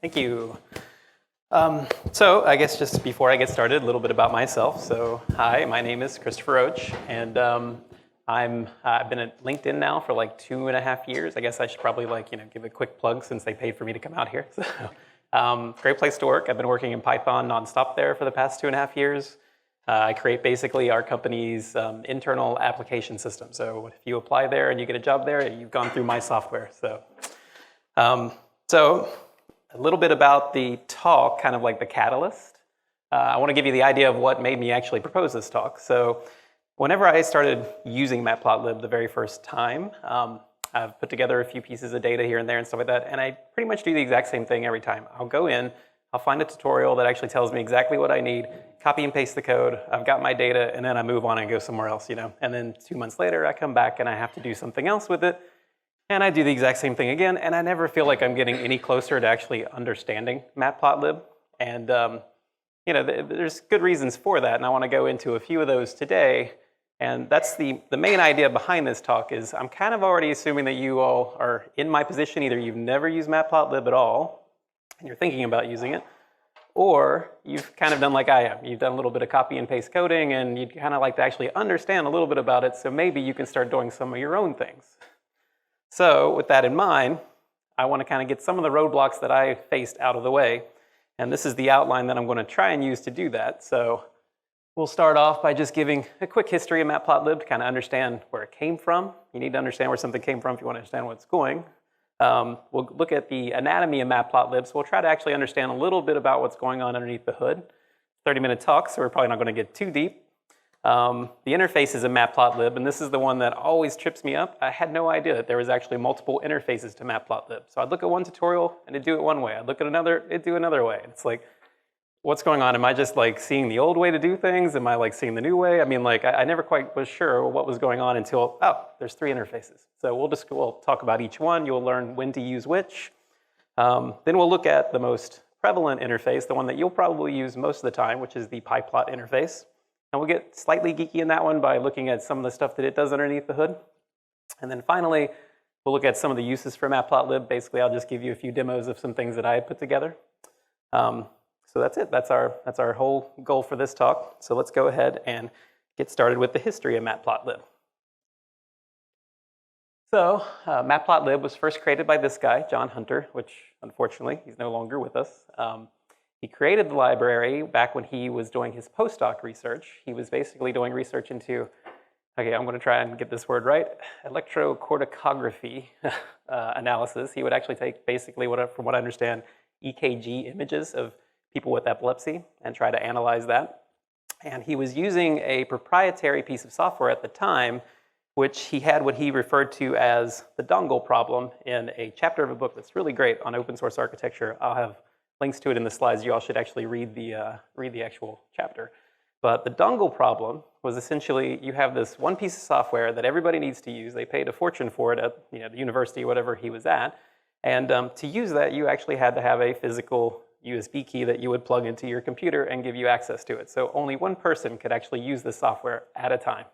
Thank you. So I guess just before I get started, a little bit about myself. So hi, my name is Christopher Roach, and I've been at LinkedIn now for like 2.5 years. I guess I should probably give a quick plug since they paid for me to come out here. So great place to work. I've been working in Python nonstop there for the past 2.5 years. I create basically our company's internal application system. So if you apply there and you get a job there, you've gone through my software. So a little bit about the talk, kind of like the catalyst. I want to give you the idea of what made me actually propose this talk. So whenever I started using Matplotlib the very first time, I've put together a few pieces of data here and there and stuff like that, and I pretty much do the exact same thing every time. I'll go in, I'll find a tutorial that actually tells me exactly what I need, copy and paste the code, I've got my data, and then I move on and go somewhere else, And then 2 months later, I come back and I have to do something else with it, and I do the exact same thing again, and I never feel like I'm getting any closer to actually understanding Matplotlib. And there's good reasons for that, and I want to go into a few of those today. And that's the main idea behind this talk is I'm kind of already assuming that you all are in my position. Either you've never used Matplotlib at all, and you're thinking about using it, or you've kind of done like I am. You've done a little bit of copy and paste coding, and you'd kind of like to actually understand a little bit about it, so maybe you can start doing some of your own things. So with that in mind, I want to kind of get some of the roadblocks that I faced out of the way, and this is the outline that I'm going to try and use to do that. So we'll start off by just giving a quick history of Matplotlib to kind of understand where it came from. You need to understand where something came from if you want to understand where it's going. We'll look at the anatomy of Matplotlib, so we'll try to actually understand a little bit about what's going on underneath the hood. 30-minute talk, so we're probably not going to get too deep. The interfaces of Matplotlib, and this is the one that always trips me up. I had no idea that there was actually multiple interfaces to Matplotlib. So I'd look at one tutorial and it'd do it one way. I'd look at another, it'd do another way. It's like, what's going on? Am I just like seeing the old way to do things? Am I like seeing the new way? I mean, like I never quite was sure what was going on until, there's 3 interfaces. So we'll talk about each one. You'll learn when to use which. Then we'll look at the most prevalent interface, the one that you'll probably use most of the time, which is the PyPlot interface. And we'll get slightly geeky in that one by looking at some of the stuff that it does underneath the hood. And then finally, we'll look at some of the uses for Matplotlib. Basically, I'll just give you a few demos of some things that I put together. So that's it. That's our whole goal for this talk. So let's go ahead and get started with the history of Matplotlib. So Matplotlib was first created by this guy, John Hunter, which unfortunately, he's no longer with us. He created the library back when he was doing his postdoc research. He was basically doing research into, okay, I'm going to try and get this word right, electrocorticography analysis. He would actually take basically, from what I understand, EKG images of people with epilepsy and try to analyze that. And he was using a proprietary piece of software at the time, which he had what he referred to as the dongle problem in a chapter of a book that's really great on open source architecture. I'll have links to it in the slides. You all should actually read the actual chapter. But the dongle problem was essentially you have this one piece of software that everybody needs to use. They paid a fortune for it at the university, whatever he was at. And to use that, you actually had to have a physical USB key that you would plug into your computer and give you access to it. So only one person could actually use this software at a time.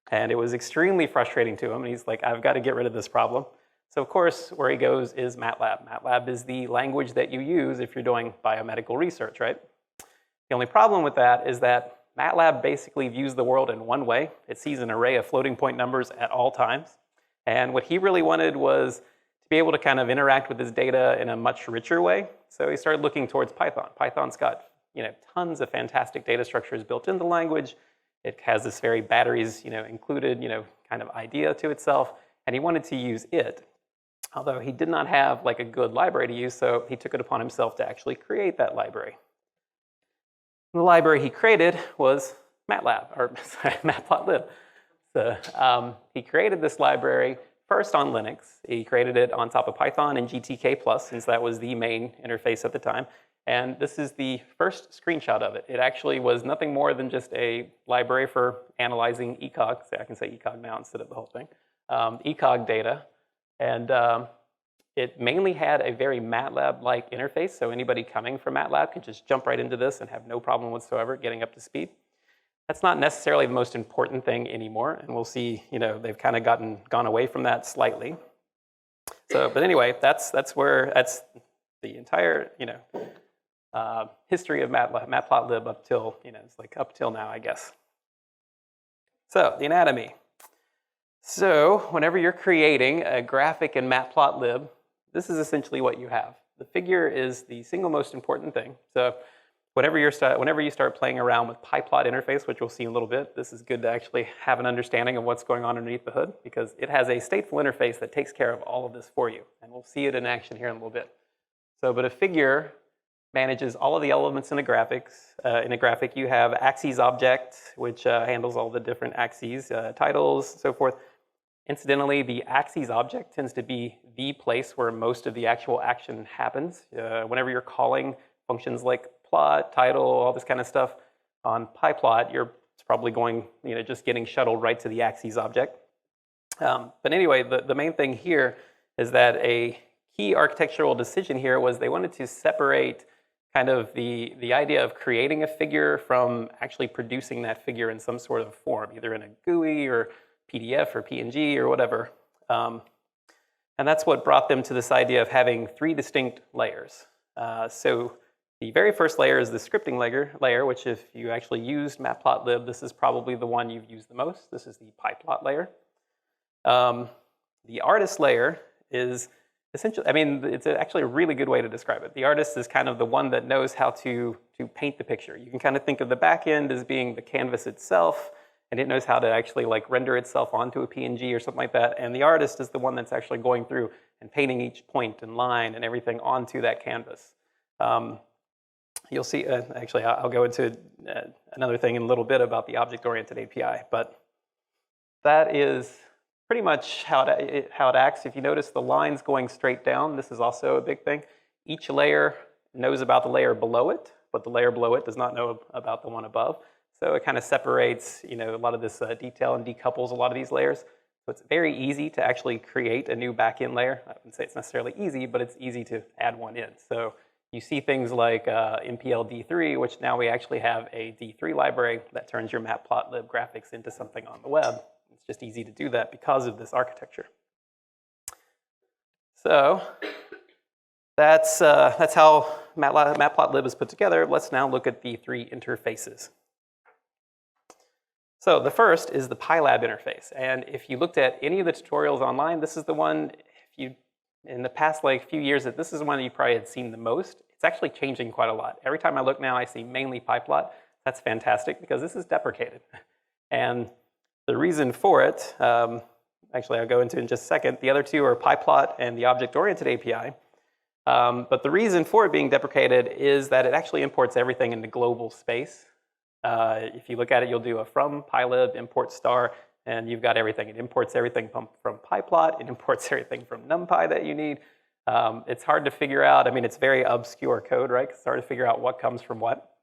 And it was extremely frustrating to him. And he's like, I've got to get rid of this problem. So of course, where he goes is MATLAB. MATLAB is the language that you use if you're doing biomedical research, right? The only problem with that is that MATLAB basically views the world in one way. It sees an array of floating point numbers at all times. And what he really wanted was to be able to kind of interact with his data in a much richer way. So he started looking towards Python. Python's got tons of fantastic data structures built into the language. It has this very batteries included kind of idea to itself. And he wanted to use it. Although he did not have like a good library to use, so he took it upon himself to actually create that library. The library he created was Matplotlib. So he created this library first on Linux. He created it on top of Python and GTK+, since that was the main interface at the time. And this is the first screenshot of it. It actually was nothing more than just a library for analyzing ECOG. So I can say ECOG now instead of the whole thing. ECOG data. And it mainly had a very MATLAB-like interface, so anybody coming from MATLAB could just jump right into this and have no problem whatsoever getting up to speed. That's not necessarily the most important thing anymore, and we'll see, they've kind of gone away from that slightly. So, but anyway, that's the entire, history of Matplotlib up till, it's like up till now, I guess. So the anatomy. So whenever you're creating a graphic in Matplotlib, this is essentially what you have. The figure is the single most important thing. So whenever you start playing around with PyPlot interface, which we'll see in a little bit, this is good to actually have an understanding of what's going on underneath the hood, because it has a stateful interface that takes care of all of this for you. And we'll see it in action here in a little bit. So, but a figure manages all of the elements in a graphics. In a graphic, you have axes object, which handles all the different axes, titles, so forth. Incidentally, the axes object tends to be the place where most of the actual action happens. Whenever you're calling functions like plot, title, all this kind of stuff on PyPlot, you're probably going, just getting shuttled right to the axes object. But anyway, the main thing here is that a key architectural decision here was they wanted to separate kind of the idea of creating a figure from actually producing that figure in some sort of form, either in a GUI or PDF or PNG or whatever. And that's what brought them to this idea of having 3 distinct layers. So the very first layer is the scripting layer, which if you actually used Matplotlib, this is probably the one you've used the most. This is the PyPlot layer. The artist layer is essentially, it's actually a really good way to describe it. The artist is kind of the one that knows how to paint the picture. You can kind of think of the back end as being the canvas itself, and it knows how to actually like render itself onto a PNG or something like that. And the artist is the one that's actually going through and painting each point and line and everything onto that canvas. You'll see, actually, I'll go into another thing in a little bit about the object-oriented API, but that is pretty much how it acts. If you notice the lines going straight down, this is also a big thing. Each layer knows about the layer below it, but the layer below it does not know about the one above. So it kind of separates, a lot of this detail and decouples a lot of these layers. So it's very easy to actually create a new backend layer. I wouldn't say it's necessarily easy, but it's easy to add one in. So you see things like MPL D3, which now we actually have a D3 library that turns your Matplotlib graphics into something on the web. It's just easy to do that because of this architecture. So that's how Matplotlib is put together. Let's now look at the 3 interfaces. So the first is the PyLab interface. And if you looked at any of the tutorials online, this is the one, in the past few years, this is the one that you probably had seen the most. It's actually changing quite a lot. Every time I look now, I see mainly PyPlot. That's fantastic because this is deprecated. And the reason for it, actually I'll go into in just a second. The other 2 are PyPlot and the object-oriented API. But the reason for it being deprecated is that it actually imports everything into global space. If you look at it, you'll do a from pylib import star, and you've got everything. It imports everything from PyPlot. It imports everything from NumPy that you need. It's hard to figure out. It's very obscure code, right? It's hard to figure out what comes from what.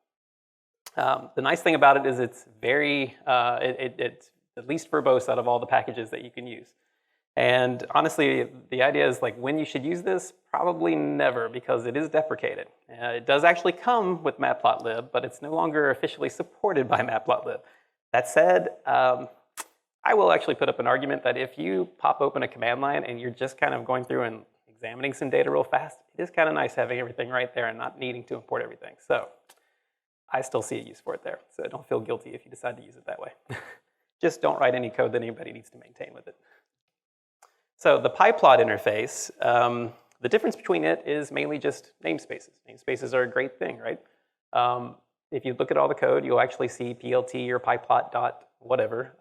The nice thing about it is it's very, it's the least verbose out of all the packages that you can use. And honestly, the idea is when you should use this, probably never, because it is deprecated. It does actually come with Matplotlib, but it's no longer officially supported by Matplotlib. That said, I will actually put up an argument that if you pop open a command line and you're just kind of going through and examining some data real fast, it is kind of nice having everything right there and not needing to import everything. So I still see a use for it there. So don't feel guilty if you decide to use it that way. Just don't write any code that anybody needs to maintain with it. So the PyPlot interface, the difference between it is mainly just namespaces. Namespaces are a great thing, right? If you look at all the code, you'll actually see PLT or PyPlot dot whatever.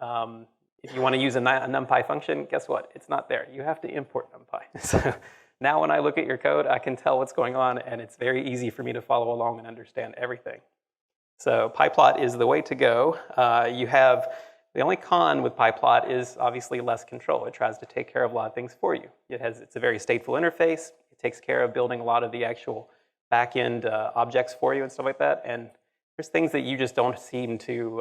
If you want to use a NumPy function, guess what? It's not there. You have to import NumPy. So now when I look at your code, I can tell what's going on, and it's very easy for me to follow along and understand everything. So PyPlot is the way to go. The only con with PyPlot is obviously less control. It tries to take care of a lot of things for you. It's a very stateful interface. It takes care of building a lot of the actual back-end objects for you and stuff like that. And there's things that you just don't seem to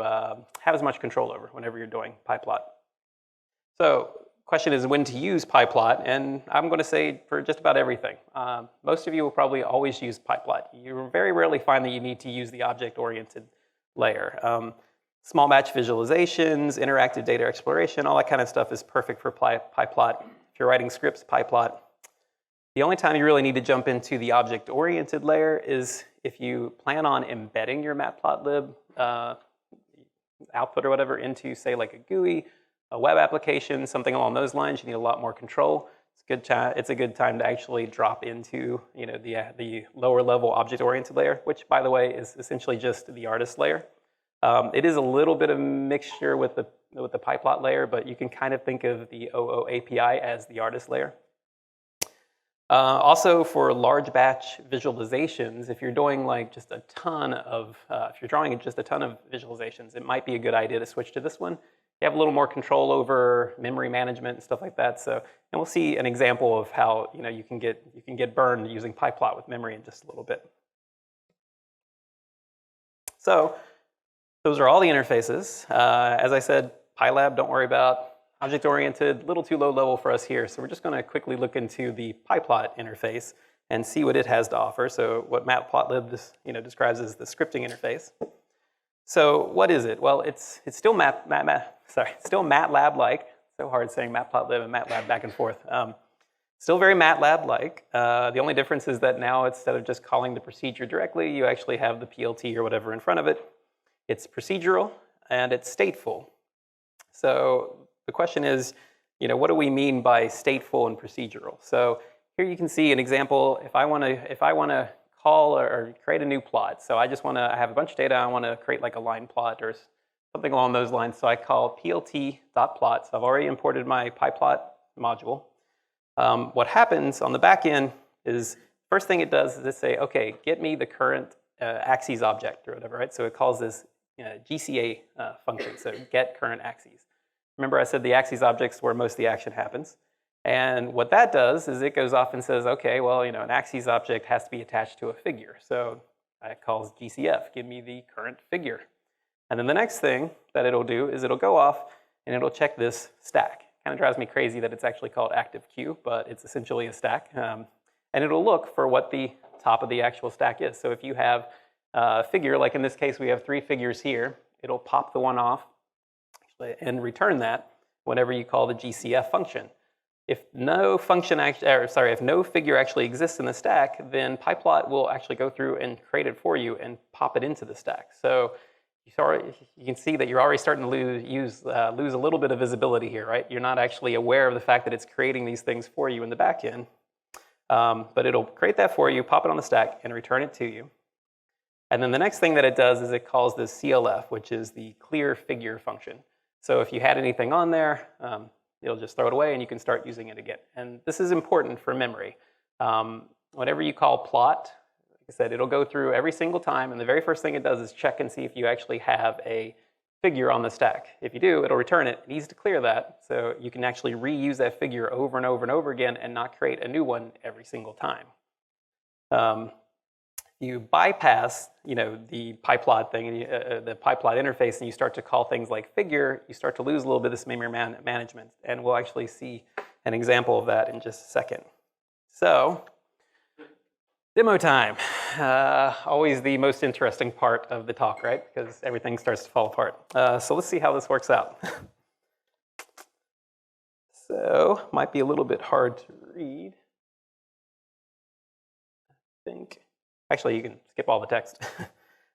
have as much control over whenever you're doing PyPlot. So question is when to use PyPlot, and I'm going to say for just about everything. Most of you will probably always use PyPlot. You very rarely find that you need to use the object-oriented layer. Small batch visualizations, interactive data exploration, all that kind of stuff is perfect for PyPlot. If you're writing scripts, PyPlot. The only time you really need to jump into the object-oriented layer is if you plan on embedding your Matplotlib output or whatever into, say, like a GUI, a web application, something along those lines. You need a lot more control. It's a good time to actually drop into, you know, the lower level object-oriented layer, which, by the way, is essentially just the artist layer. It is a little bit of a mixture with the PyPlot layer, but you can kind of think of the OO API as the artist layer. Also, for large batch visualizations, if you're doing like just a ton of, if you're drawing just a ton of visualizations, it might be a good idea to switch to this one. You have a little more control over memory management and stuff like that. So, and we'll see an example of how, you know, you can get burned using PyPlot with memory in just a little bit. So, those are all the interfaces. As I said, PyLab, don't worry about. Object-oriented, a little too low level for us here. So we're just going to quickly look into the PyPlot interface and see what it has to offer. So what Matplotlib describes as the scripting interface. So what is it? Well, it's still MATLAB-like. So hard saying Matplotlib and MATLAB back and forth. Still very MATLAB-like. The only difference is that now instead of just calling the procedure directly, you actually have the PLT or whatever in front of it. It's procedural and it's stateful. So the question is, you know, what do we mean by stateful and procedural? So here you can see an example. If I want to call or create a new plot, so I have a bunch of data. I want to create like a line plot or something along those lines. So I call plt.plot. So I've already imported my PyPlot module. What happens on the back end is first thing it does is it say, okay, get me the current axes object or whatever, right? So it calls this GCA function. So get current axes. Remember I said the axes object's where most of the action happens. And what that does is it goes off and says, okay, well, you know, an axes object has to be attached to a figure. So it calls GCF, give me the current figure. And then the next thing that it'll do is it'll go off and it'll check this stack. Kind of drives me crazy that it's actually called active queue, but it's essentially a stack. And it'll look for what the top of the actual stack is. So if you have a figure, like in this case, we have 3 figures here, it'll pop the one off and return that whenever you call the GCF function. If no figure actually exists in the stack, then PyPlot will actually go through and create it for you and pop it into the stack. So you can see that you're already starting to lose a little bit of visibility here, right? You're not actually aware of the fact that it's creating these things for you in the back end, but it'll create that for you, pop it on the stack, and return it to you. And then the next thing that it does is it calls this CLF, which is the clear figure function. So if you had anything on there, it'll just throw it away and you can start using it again. And this is important for memory. Whenever you call plot, like I said, it'll go through every single time, and the very first thing it does is check and see if you actually have a figure on the stack. If you do, it'll return it. It needs to clear that so you can actually reuse that figure over and over and over again and not create a new one every single time. You bypass, you know, the PyPlot thing, the PyPlot interface, and you start to call things like figure, you start to lose a little bit of this memory management. And we'll actually see an example of that in just a second. So, demo time. Always the most interesting part of the talk, right? Because everything starts to fall apart. So let's see how this works out. So, might be a little bit hard to read. I think. Actually, you can skip all the text.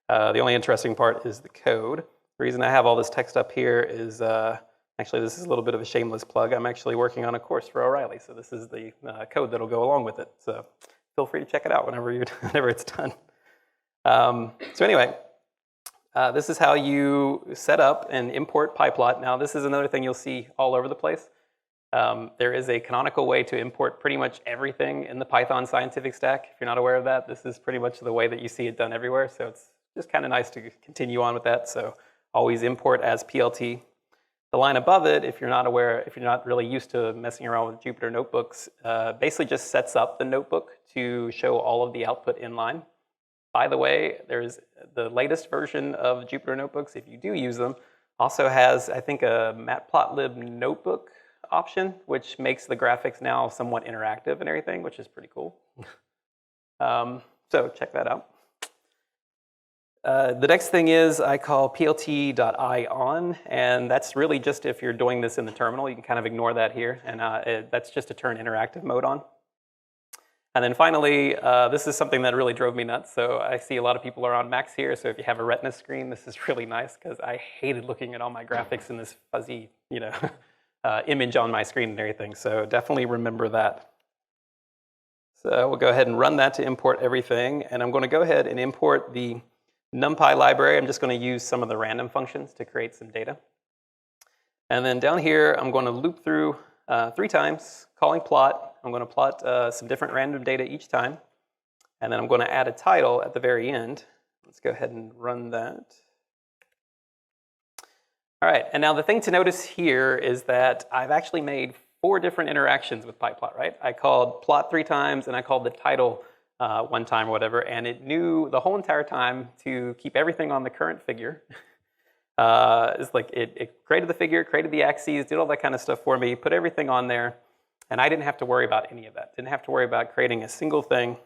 The only interesting part is the code. The reason I have all this text up here is, actually this is a little bit of a shameless plug. I'm actually working on a course for O'Reilly, so this is the code that'll go along with it. So feel free to check it out whenever it's done. So anyway, this is how you set up and import PyPlot. Now this is another thing you'll see all over the place. There is a canonical way to import pretty much everything in the Python scientific stack. If you're not aware of that, this is pretty much the way that you see it done everywhere. So it's just kind of nice to continue on with that. So always import as PLT. The line above it, if you're not aware, if you're not really used to messing around with Jupyter notebooks, basically just sets up the notebook to show all of the output inline. By the way, there's the latest version of Jupyter notebooks, if you do use them, also has, I think, a Matplotlib notebook option, which makes the graphics now somewhat interactive and everything, which is pretty cool. So check that out. The next thing is I call plt.ion, and that's really just if you're doing this in the terminal. You can kind of ignore that here, and that's just to turn interactive mode on. And then finally, this is something that really drove me nuts. So I see a lot of people are on Macs here. So if you have a Retina screen, this is really nice because I hated looking at all my graphics in this fuzzy, image on my screen and everything. So definitely remember that. So we'll go ahead and run that to import everything. And I'm going to go ahead and import the NumPy library. I'm just going to use some of the random functions to create some data. And then down here, I'm going to loop through 3 times, calling plot. I'm going to plot some different random data each time. And then I'm going to add a title at the very end. Let's go ahead and run that. All right, and now the thing to notice here is that I've actually made 4 different interactions with PyPlot, right? I called plot 3 times, and I called the title 1 time or whatever, and it knew the whole entire time to keep everything on the current figure. It's like it created the figure, created the axes, did all that kind of stuff for me, put everything on there, and I didn't have to worry about any of that. Didn't have to worry about creating a single thing.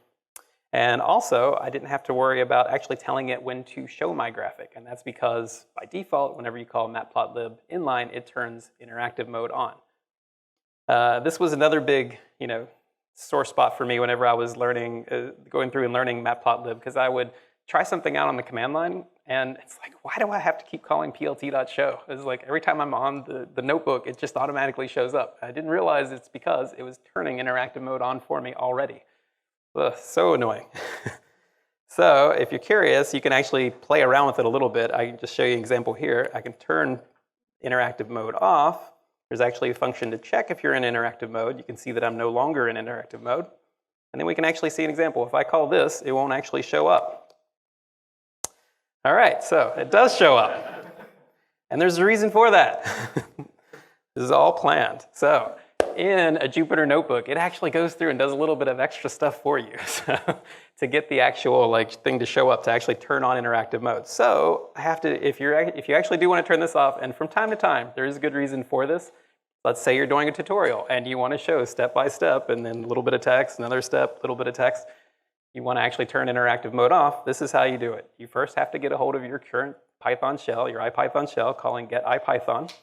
And also, I didn't have to worry about actually telling it when to show my graphic. And that's because by default, whenever you call Matplotlib inline, it turns interactive mode on. This was another big, sore spot for me whenever I was learning, going through and learning Matplotlib, because I would try something out on the command line, and it's like, why do I have to keep calling plt.show? It's like every time I'm on the notebook, it just automatically shows up. I didn't realize it's because it was turning interactive mode on for me already. Ugh, so annoying. So if you're curious, you can actually play around with it a little bit. I can just show you an example here. I can turn interactive mode off. There's actually a function to check if you're in interactive mode. You can see that I'm no longer in interactive mode. And then we can actually see an example. If I call this, it won't actually show up. All right, so it does show up. And there's a reason for that. This is all planned. So in a Jupyter notebook, it actually goes through and does a little bit of extra stuff for you to get the actual thing to show up, to actually turn on interactive mode. So I have to, if you actually do want to turn this off, and from time to time, there is a good reason for this. Let's say you're doing a tutorial and you want to show step by step and then a little bit of text, another step, a little bit of text. You want to actually turn interactive mode off. This is how you do it. You first have to get a hold of your current Python shell, your IPython shell, calling get IPython.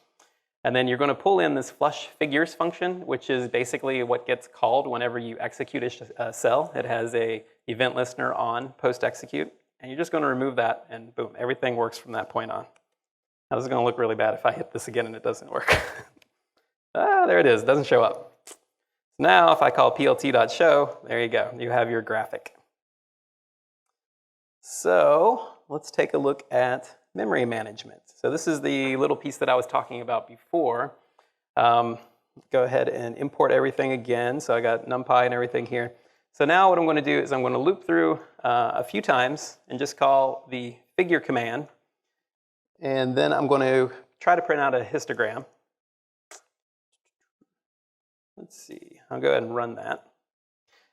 And then you're going to pull in this flush figures function, which is basically what gets called whenever you execute a cell. It has a event listener on post execute, and you're just going to remove that, and boom, everything works from that point on. Now this is going to look really bad if I hit this again and it doesn't work. There it is, it doesn't show up. Now if I call plt.show, there you go, you have your graphic. So let's take a look at memory management. So this is the little piece that I was talking about before. Go ahead and import everything again. So I got NumPy and everything here. So now what I'm going to do is I'm going to loop through a few times and just call the figure command. And then I'm going to try to print out a histogram. Let's see. I'll go ahead and run that.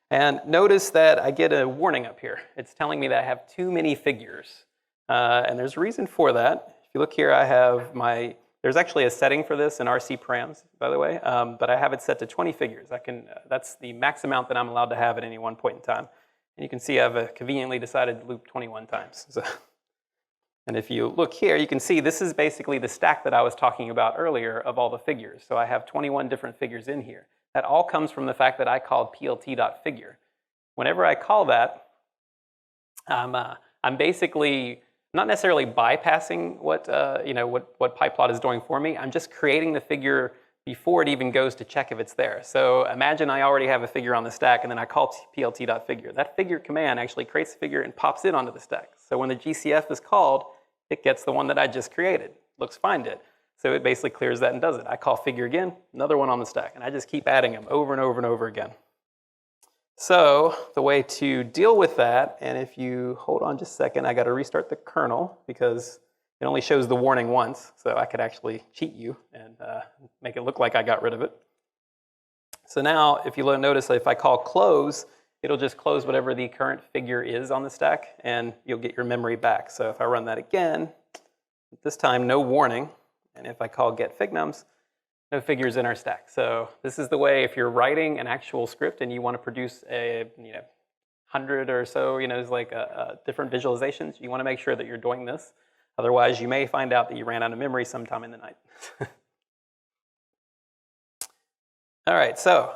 And notice that I get a warning up here. It's telling me that I have too many figures. And there's a reason for that. If you look here, I have there's actually a setting for this in RC params, by the way, but I have it set to 20 figures. That's the max amount that I'm allowed to have at any one point in time. And you can see I've conveniently decided to loop 21 times. So, and if you look here, you can see this is basically the stack that I was talking about earlier of all the figures. So I have 21 different figures in here. That all comes from the fact that I called plt.figure. Whenever I call that, I'm basically not necessarily bypassing what PyPlot is doing for me. I'm just creating the figure before it even goes to check if it's there. So imagine I already have a figure on the stack, and then I call plt.figure. That figure command actually creates the figure and pops it onto the stack. So when the GCF is called, it gets the one that I just created. Looks find it. So it basically clears that and does it. I call figure again, another one on the stack, and I just keep adding them over and over and over again. So the way to deal with that, and if you hold on just a second, I got to restart the kernel because it only shows the warning once, so I could actually cheat you and make it look like I got rid of it. So now, if you notice, if I call close, it'll just close whatever the current figure is on the stack, and you'll get your memory back. So if I run that again, this time no warning. And if I call get fignums, no figures in our stack. So this is the way if you're writing an actual script and you want to produce a 100 or so, different visualizations, you want to make sure that you're doing this. Otherwise, you may find out that you ran out of memory sometime in the night. All right, so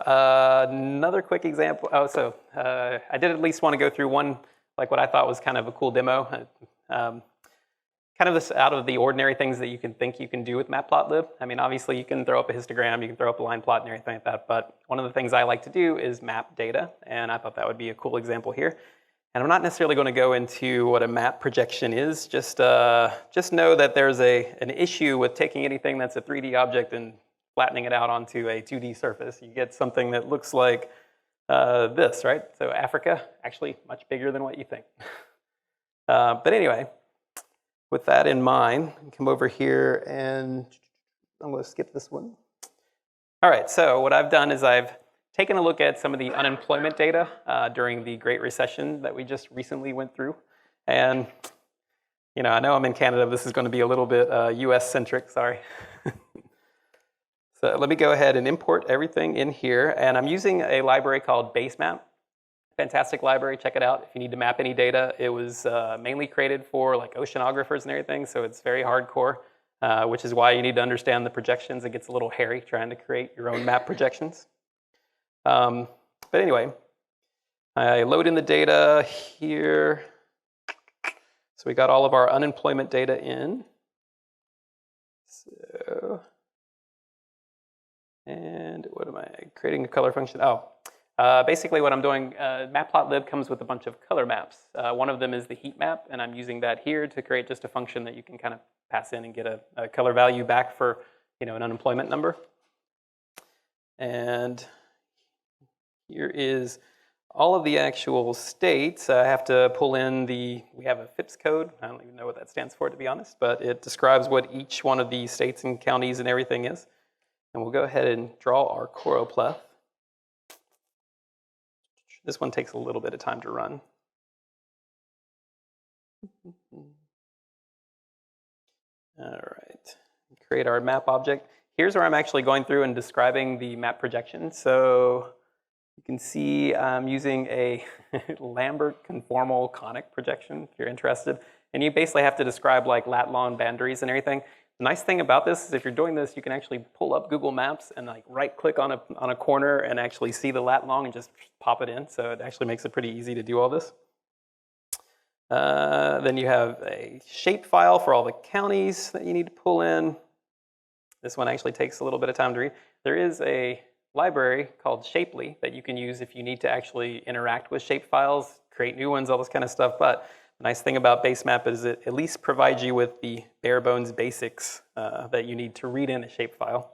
another quick example. I did at least want to go through one, like what I thought was kind of a cool demo. Kind of this out of the ordinary things that you can think you can do with Matplotlib. I mean, obviously you can throw up a histogram, you can throw up a line plot and everything like that, but one of the things I like to do is map data, and I thought that would be a cool example here. And I'm not necessarily going to go into what a map projection is, just know that there's an issue with taking anything that's a 3D object and flattening it out onto a 2D surface. You get something that looks like this, right? So Africa, actually much bigger than what you think. But anyway, with that in mind, come over here and I'm going to skip this one. All right, so what I've done is I've taken a look at some of the unemployment data during the Great Recession that we just recently went through. And, you know, I know I'm in Canada. This is going to be a little bit US-centric, sorry. So let me go ahead and import everything in here. And I'm using a library called BaseMap. Fantastic library, check it out if you need to map any data. It was mainly created for like oceanographers and everything, so it's very hardcore, which is why you need to understand the projections. It gets a little hairy trying to create your own map projections. But anyway, I load in the data here. So we got all of our unemployment data in. So, and what am I creating a color function? Oh. Basically what I'm doing, Matplotlib comes with a bunch of color maps. One of them is the heat map, and I'm using that here to create just a function that you can kind of pass in and get a color value back for, you know, an unemployment number. And here is all of the actual states. I have to pull in we have a FIPS code. I don't even know what that stands for, to be honest, but it describes what each one of the states and counties and everything is. And we'll go ahead and draw our choropleth. This one takes a little bit of time to run. All right, create our map object. Here's where I'm actually going through and describing the map projection. So you can see I'm using a Lambert conformal conic projection, if you're interested. And you basically have to describe like lat-long boundaries and everything. The nice thing about this is if you're doing this, you can actually pull up Google Maps and like right-click on a corner and actually see the lat-long and just pop it in. So it actually makes it pretty easy to do all this. Then you have a shape file for all the counties that you need to pull in. This one actually takes a little bit of time to read. There is a library called Shapely that you can use if you need to actually interact with shape files, create new ones, all this kind of stuff. But the nice thing about BaseMap is it at least provides you with the bare bones basics that you need to read in a shapefile.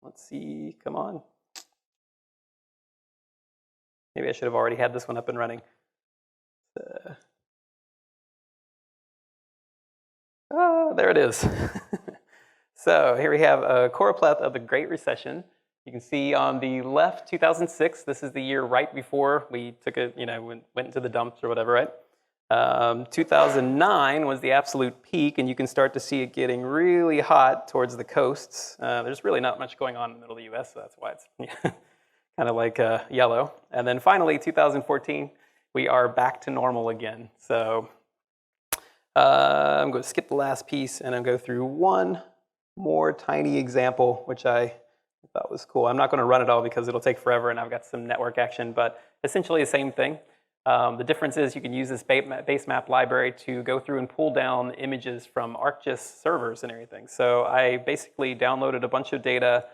Let's see, come on. Maybe I should have already had this one up and running. There it is. So here we have a choropleth of the Great Recession. You can see on the left, 2006. This is the year right before we took it, you know, went into the dumps or whatever, right? 2009 was the absolute peak, and you can start to see it getting really hot towards the coasts. There's really not much going on in the middle of the U.S., so that's why it's kind of like yellow. And then finally, 2014, we are back to normal again. So I'm going to skip the last piece, and I'll go through one more tiny example, which I thought was cool. I'm not going to run it all because it'll take forever and I've got some network action, but essentially the same thing. The difference is you can use this BaseMap library to go through and pull down images from Arcgis servers and everything. So I basically downloaded a bunch of data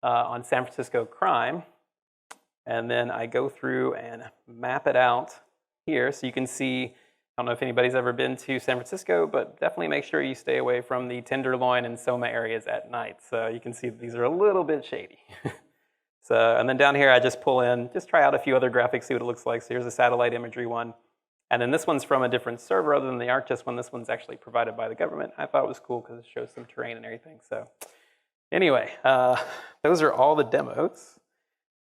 on San Francisco crime, and then I go through and map it out here so you can see. I don't know if anybody's ever been to San Francisco, but definitely make sure you stay away from the Tenderloin and Soma areas at night. So you can see these are a little bit shady. So, and then down here I just pull in, just try out a few other graphics, see what it looks like. So here's a satellite imagery one. And then this one's from a different server other than the Arcgis one. This one's actually provided by the government. I thought it was cool because it shows some terrain and everything. So anyway, those are all the demos.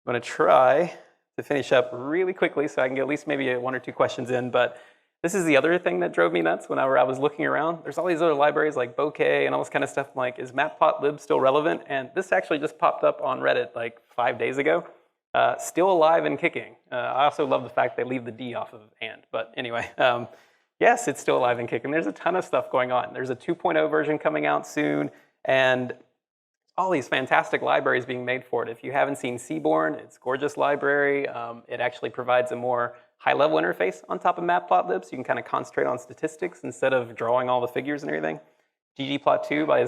I'm going to try to finish up really quickly so I can get at least maybe 1 or 2 questions in. But this is the other thing that drove me nuts whenever I was looking around. There's all these other libraries like Bokeh and all this kind of stuff. I'm like, is Matplotlib still relevant? And this actually just popped up on Reddit like 5 days ago. Still alive and kicking. I also love the fact they leave the D off of and. But anyway, yes, it's still alive and kicking. There's a ton of stuff going on. There's a 2.0 version coming out soon. And all these fantastic libraries being made for it. If you haven't seen Seaborn, it's a gorgeous library. It actually provides a more high-level interface on top of Matplotlib, so you can kind of concentrate on statistics instead of drawing all the figures and everything. ggplot2 by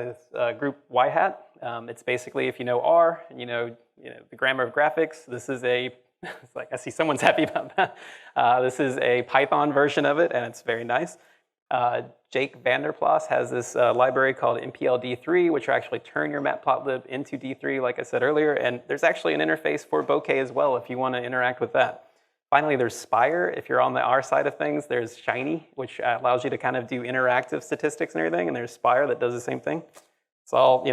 this group YHat. It's basically, if you know R and you know the grammar of graphics, this is a, it's like I see someone's happy about that. This is a Python version of it, and it's very nice. Jake Vanderplas has this library called MPL D3, which will actually turn your Matplotlib into D3, like I said earlier. And there's actually an interface for bokeh as well if you want to interact with that. Finally, there's Spire. If you're on the R side of things, there's Shiny, which allows you to kind of do interactive statistics and everything. And there's Spire that does the same thing. It's all,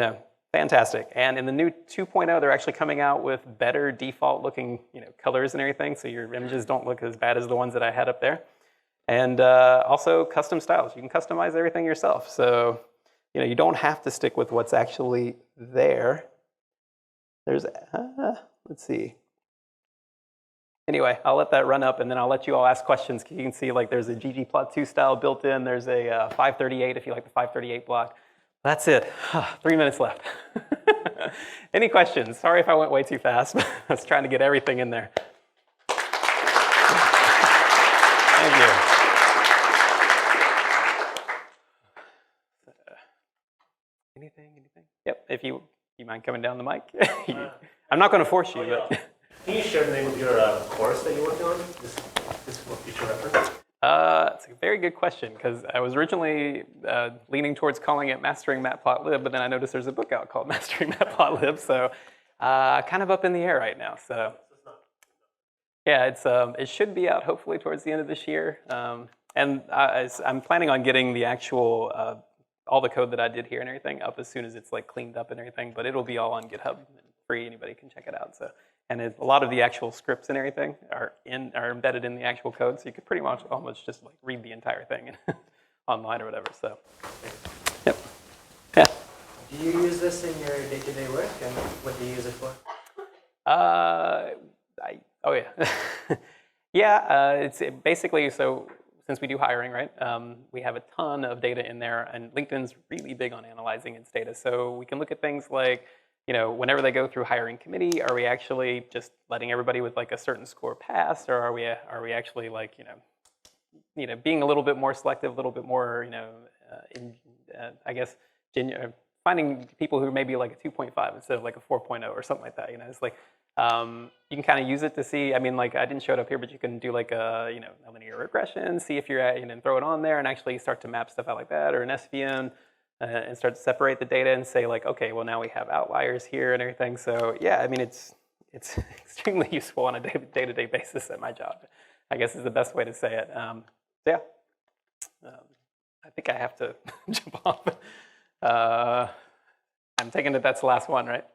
fantastic. And in the new 2.0, they're actually coming out with better default looking, colors and everything. So your images don't look as bad as the ones that I had up there. And also custom styles. You can customize everything yourself. So, you don't have to stick with what's actually there. There's, let's see. Anyway, I'll let that run up, and then I'll let you all ask questions. You can see like there's a ggplot2 style built in. There's a 538 if you like the 538 block. That's it. 3 minutes left. Any questions? Sorry if I went way too fast. I was trying to get everything in there. Thank you. Anything? Yep, if you mind coming down the mic? I'm not going to force you, but... Can you share the name of your course that you're working on, just for future reference? It's a very good question, because I was originally leaning towards calling it Mastering Matplotlib, but then I noticed there's a book out called Mastering Matplotlib, so kind of up in the air right now. So yeah, it should be out hopefully towards the end of this year. And I'm planning on getting the actual, all the code that I did here and everything up as soon as it's like cleaned up and everything, but it'll be all on GitHub and free, anybody can check it out. So, and a lot of the actual scripts and everything are embedded in the actual code, so you could pretty much almost just like read the entire thing online or whatever. So, yep, yeah. Do you use this in your day-to-day work, and what do you use it for? Oh yeah, yeah. It's basically so. Since we do hiring, right, we have a ton of data in there, and LinkedIn's really big on analyzing its data. So we can look at things like, whenever they go through hiring committee, are we actually just letting everybody with like a certain score pass, or are we actually like, being a little bit more selective, a little bit more, I guess, finding people who may be like a 2.5 instead of like a 4.0 or something like that. It's like, you can kind of use it to see, I didn't show it up here, but you can do like a, a linear regression, see if you're at, and throw it on there and actually start to map stuff out like that, or an SVM, and start to separate the data and say like, okay, well now we have outliers here and everything. So yeah, it's extremely useful on a day-to-day basis at my job, I guess is the best way to say it. Yeah, I think I have to jump off. I'm taking it that's the last one, right?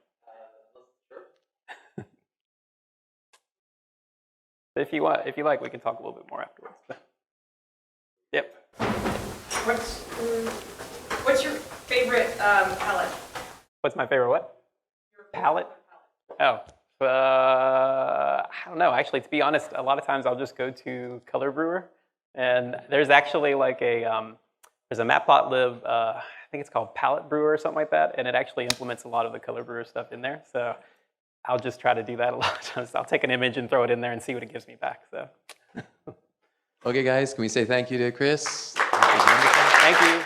If you like, we can talk a little bit more afterwards. Yep. What's your favorite palette? What's my favorite what? Palette? Oh, I don't know. Actually, to be honest, a lot of times I'll just go to Color Brewer, and there's actually like there's a Matplotlib, I think it's called Palette Brewer or something like that, and it actually implements a lot of the Color Brewer stuff in there. So I'll just try to do that a lot of times. I'll take an image and throw it in there and see what it gives me back. So. Okay, guys, can we say thank you to Chris? Thank you.